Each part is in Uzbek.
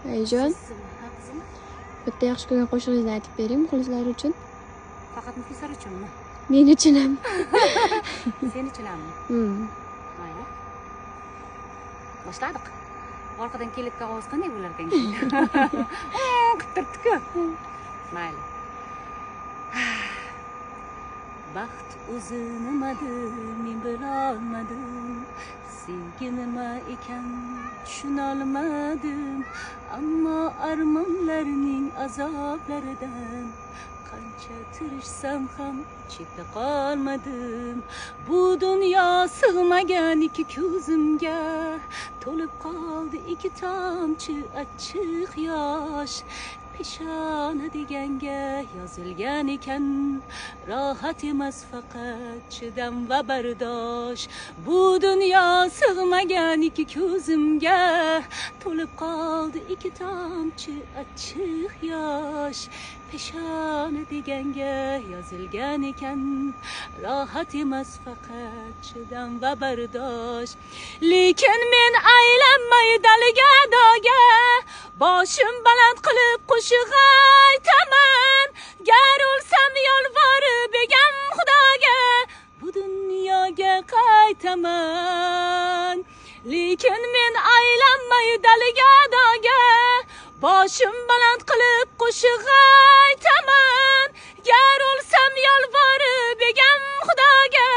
Ayjon, Ha qizim. bitta yaxshi ko'rgan qo'shig'ingizni aytib bering muxlislar uchun. Faqat muxlislar uchunmi? Men uchun ham. Sen uchun hammi? Mayli. Boshladik. Orqadan kelayotgan ovoz qanday bo'lar ekan? Kuttirdi-ku. Mayli. Baxt o'zi nimadi, men bilolmadim. Sevgi nima ekan tushuna olmadim. Ammo armonlarning azoblaridan qancha tirishsam ham chetda qolmadim. Bu dunyo sig'magan ikki ko'zimga, to'lib qoldi ikki tomchi achchiq yosh. Peshona deganga yozilgan ekan, rohat emas faqat chidam va bardosh. Bu dunyo sig'magan ikki ko'zimga, to'lib qoldi ikki tomchi achchiq yosh. Peshona deganga yozilgan ekan, rohat emas faqat chidam va bardosh. Lekin men aylanmay daliga doga, boshim baland qilib qo'shiq aytaman. Gar o'lsam yolvorib egam Xudoga, bu dunyoga qaytaman. Lekin men aylanmay daliga doga, boshim baland qilib qo'shiq aytaman. Gar o'lsam yolvorib egam Xudoga,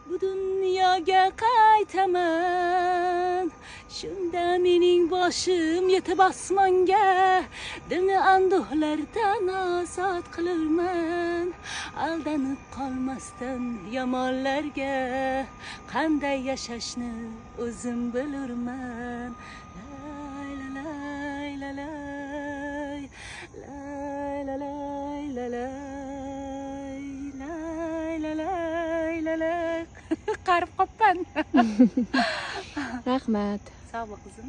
bu dunyoga qaytaman. Shunda mening boshim yetib osmonga, dilni anduhlardan ozod qilurman. Aldanib qolmasdan yomonlarga, qanday yashashni o'zim bilurman. Lay lay lay lay lay lay lay lay lay lay lay. Qarib qoppan. Rahmat. Sağ ol kızım.